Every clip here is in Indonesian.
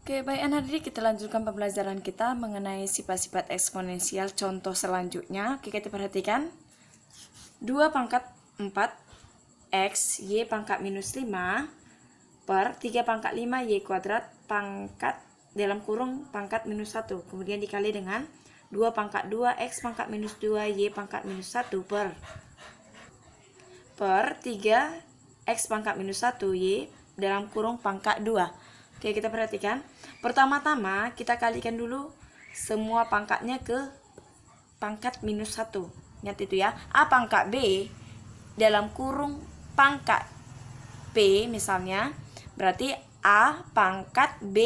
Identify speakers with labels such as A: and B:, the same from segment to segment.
A: Oke, baik anak didik, kita lanjutkan pembelajaran kita mengenai sifat-sifat eksponensial contoh selanjutnya. Oke, kita perhatikan. 2 pangkat 4 X Y pangkat minus 5 per 3 pangkat 5 Y kuadrat pangkat dalam kurung pangkat minus 1. Kemudian dikali dengan 2 pangkat 2 X pangkat minus 2 Y pangkat minus 1 per 3 X pangkat minus 1 Y dalam kurung pangkat 2. Oke, kita perhatikan. Pertama-tama kita kalikan dulu semua pangkatnya ke pangkat minus 1. Ingat itu ya. A pangkat B dalam kurung pangkat P misalnya. Berarti A pangkat B,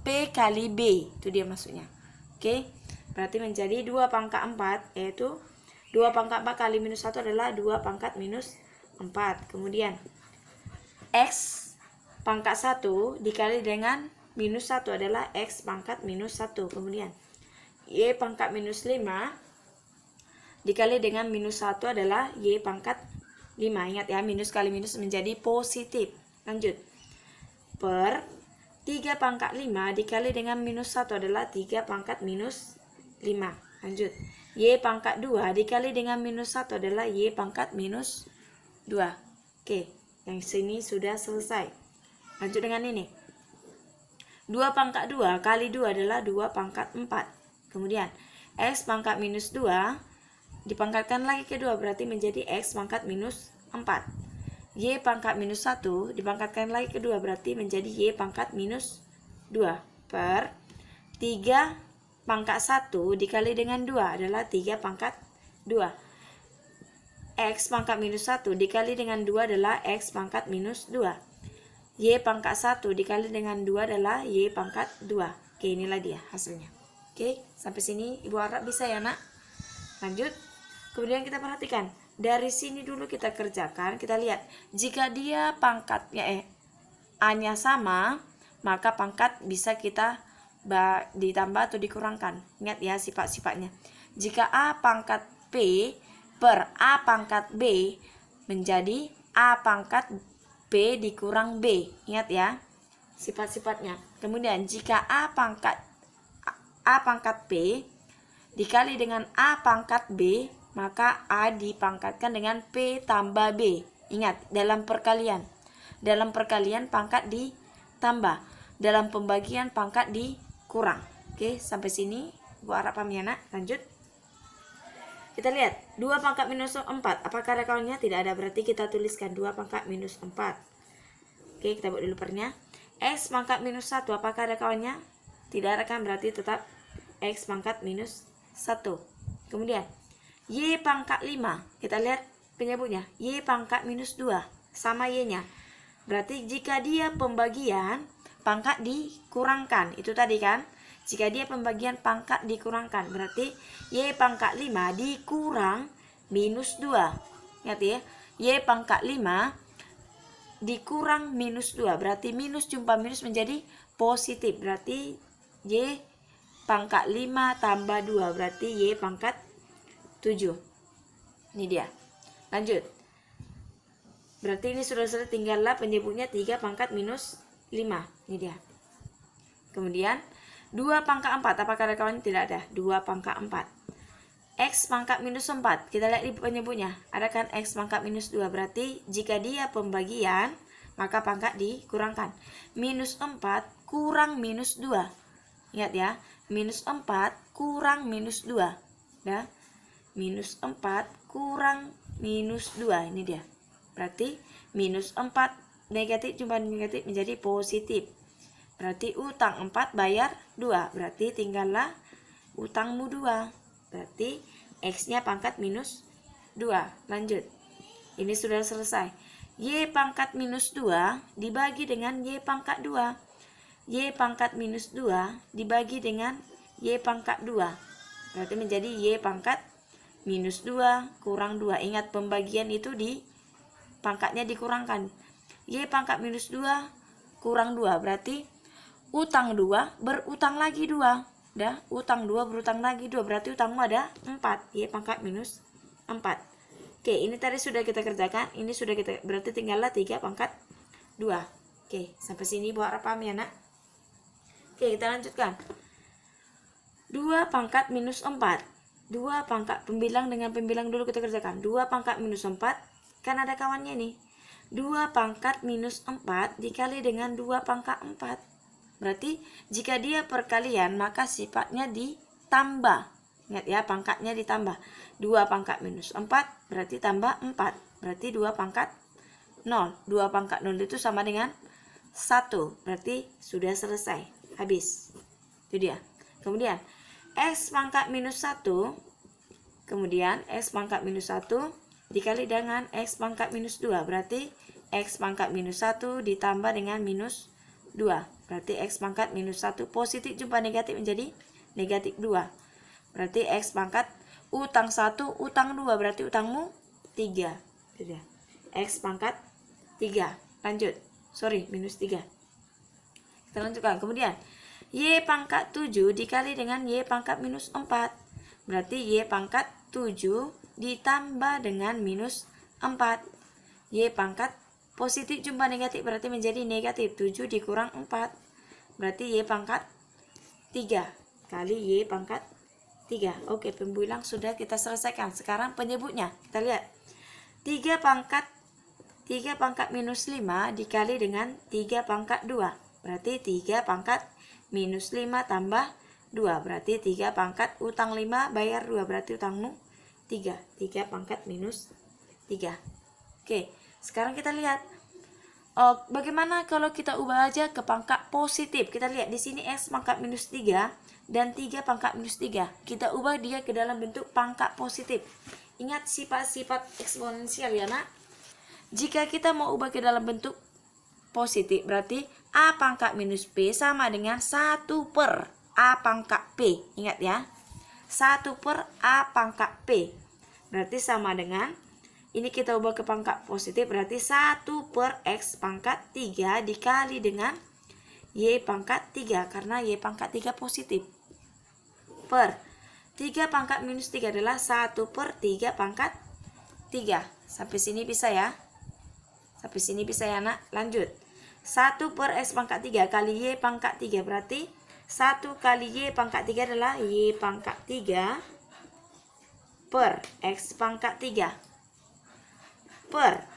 A: P kali B. Itu dia maksudnya. Oke. Berarti menjadi 2 pangkat 4, yaitu 2 pangkat 4 kali minus 1 adalah 2 pangkat minus 4. Kemudian X pangkat 1 dikali dengan minus 1 adalah X pangkat minus 1. Kemudian Y pangkat minus 5 dikali dengan minus 1 adalah Y pangkat 5. Ingat ya, minus kali minus menjadi positif. Lanjut. Per 3 pangkat 5 dikali dengan minus 1 adalah 3 pangkat minus 5. Lanjut. Y pangkat 2 dikali dengan minus 1 adalah Y pangkat minus 2. Oke, yang sini sudah selesai. Lanjut dengan ini. 2 pangkat 2 kali 2 adalah 2 pangkat 4. Kemudian X pangkat minus 2 dipangkatkan lagi ke 2 berarti menjadi X pangkat minus 4. Y pangkat minus 1 dipangkatkan lagi ke 2 berarti menjadi Y pangkat minus 2. Per 3 pangkat 1 dikali dengan 2 adalah 3 pangkat 2. X pangkat minus 1 dikali dengan 2 adalah X pangkat minus 2. Y pangkat 1 dikali dengan 2 adalah Y pangkat 2. Oke, inilah dia hasilnya. Oke, sampai sini Ibu harap bisa ya nak. Lanjut. Kemudian kita perhatikan. Dari sini dulu kita kerjakan. Kita lihat. Jika dia pangkatnya A-nya sama, maka pangkat bisa kita ditambah atau dikurangkan. Ingat ya sifat-sifatnya. Jika A pangkat P per A pangkat B menjadi A pangkat B dikurang B. Ingat ya sifat-sifatnya. Kemudian jika A pangkat P dikali dengan A pangkat B, maka A dipangkatkan dengan P tambah B. Ingat, dalam perkalian. Dalam perkalian pangkat ditambah. Dalam pembagian pangkat dikurang. Oke, sampai sini Bu harap paham ya nak. Lanjut. Kita lihat, 2 pangkat minus 4. Apakah ada kawannya? Tidak ada, berarti kita tuliskan 2 pangkat minus 4. Oke, kita buat dulu pernya. X pangkat minus 1. Apakah ada kawannya? Tidak ada kan, berarti tetap X pangkat minus 1. Kemudian, Y pangkat 5. Kita lihat penyebutnya. Y pangkat minus 2. Sama Y-nya. Berarti jika dia pembagian, pangkat dikurangkan. Itu tadi kan? Jika dia pembagian pangkat dikurangkan, berarti Y pangkat 5 dikurang minus 2. Ingat ya, Y pangkat 5 dikurang minus 2. Berarti minus jumpa minus menjadi positif. Berarti Y pangkat 5 tambah 2. Berarti Y pangkat 7. Ini dia. Lanjut. Berarti ini sudah selesai, tinggallah penyebutnya 3 pangkat minus 5. Ini dia. Kemudian 2 pangkat 4. Apakah ada kawan? Tidak ada. 2 pangkat 4. X pangkat minus 4. Kita lihat di penyebutnya. Ada kan X pangkat minus 2. Berarti jika dia pembagian, maka pangkat dikurangkan. Minus 4 kurang minus 2. Ingat ya. Minus 4 kurang minus 2. Ya. Minus 4 kurang minus 2. Ini dia. Berarti minus 4 negatif jumpa negatif menjadi positif. Berarti utang 4 bayar 2. Berarti tinggallah utangmu 2. Berarti X-nya pangkat minus 2. Lanjut. Ini sudah selesai. Y pangkat minus 2 dibagi dengan Y pangkat 2. Y pangkat minus 2 dibagi dengan Y pangkat 2. Berarti menjadi Y pangkat minus 2 kurang 2. Ingat pembagian itu di pangkatnya dikurangkan. Y pangkat minus 2 kurang 2. Berarti utang 2 berutang lagi 2. Dah, utang 2 berutang lagi 2. Berarti utangmu ada 4. Y pangkat minus 4. Oke, ini tadi sudah kita kerjakan. Ini sudah kita, berarti tinggallah 3 pangkat 2. Oke, sampai sini Bu harap paham ya nak. Oke, kita lanjutkan. 2 pangkat minus 4. 2 pangkat, pembilang dengan pembilang dulu kita kerjakan. 2 pangkat minus 4, kan ada kawannya nih. 2 pangkat minus 4 dikali dengan 2 pangkat 4. Berarti jika dia perkalian maka sifatnya ditambah. Ingat ya, pangkatnya ditambah. 2 pangkat minus 4 berarti tambah 4. Berarti 2 pangkat 0. 2 pangkat 0 itu sama dengan 1. Berarti sudah selesai. Habis. Itu dia. Kemudian X pangkat minus 1. Kemudian X pangkat minus 1 dikali dengan X pangkat minus 2. Berarti X pangkat minus 1 ditambah dengan minus 2. Berarti X pangkat minus 1 positif jumpa negatif menjadi negatif 2. Berarti X pangkat utang 1, utang 2. Berarti utangmu 3. Itu dia. X pangkat 3. Lanjut. Sorry, minus 3. Kita lanjutkan. Kemudian Y pangkat 7 dikali dengan Y pangkat minus 4. Berarti Y pangkat 7 ditambah dengan minus 4. Y pangkat positif jumpa negatif berarti menjadi negatif. 7 dikurang 4. Berarti Y pangkat 3 kali Y pangkat 3. Oke, pembilang sudah kita selesaikan. Sekarang penyebutnya. Kita lihat. 3 pangkat minus 5 dikali dengan 3 pangkat 2. Berarti 3 pangkat minus 5 tambah 2. Berarti 3 pangkat utang 5 bayar 2. Berarti utangmu 3. 3 pangkat minus 3. Oke, sekarang kita lihat. Bagaimana kalau kita ubah aja ke pangkat positif. Kita lihat di sini X pangkat minus 3 dan 3 pangkat minus 3. Kita ubah dia ke dalam bentuk pangkat positif. Ingat sifat-sifat eksponensial ya nak. Jika kita mau ubah ke dalam bentuk positif berarti A pangkat minus P sama dengan 1 per A pangkat P. Ingat ya, 1 per A pangkat P. Berarti sama dengan, ini kita ubah ke pangkat positif, berarti 1 per X pangkat 3 dikali dengan Y pangkat 3. Karena Y pangkat 3 positif. Per 3 pangkat minus 3 adalah 1 per 3 pangkat 3. Sampai sini bisa ya. Sampai sini bisa ya nak. Lanjut. 1 per X pangkat 3 kali Y pangkat 3. Berarti 1 kali Y pangkat 3 adalah Y pangkat 3 per X pangkat 3. Per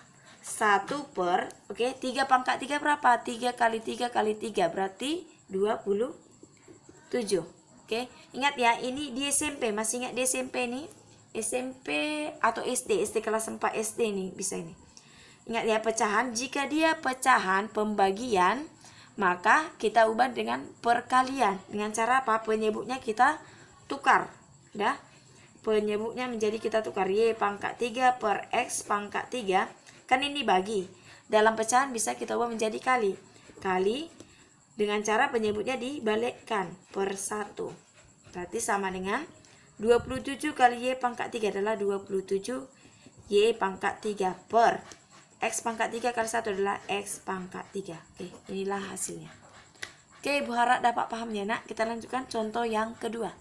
A: 1 per, oke, 3 pangkat 3 berapa? 3 kali 3 kali 3 berarti 27. Oke, ingat ya, ini di SMP. Masih ingat di SMP nih? SMP atau SD kelas 4 SD nih bisa ini. Ingat ya, pecahan, jika dia pecahan pembagian, maka kita ubah dengan perkalian. Dengan cara apa? Penyebutnya kita tukar. Dah? Penyebutnya menjadi kita tukar. Y pangkat 3 per X pangkat 3. Kan ini bagi. Dalam pecahan bisa kita ubah menjadi kali. Kali dengan cara penyebutnya dibalikkan per 1. Berarti sama dengan 27 kali Y pangkat 3 adalah 27 Y pangkat 3 per X pangkat 3 kali 1 adalah X pangkat 3. Oke, inilah hasilnya. Oke, Ibu harap dapat pahamnya nak. Kita lanjutkan contoh yang kedua.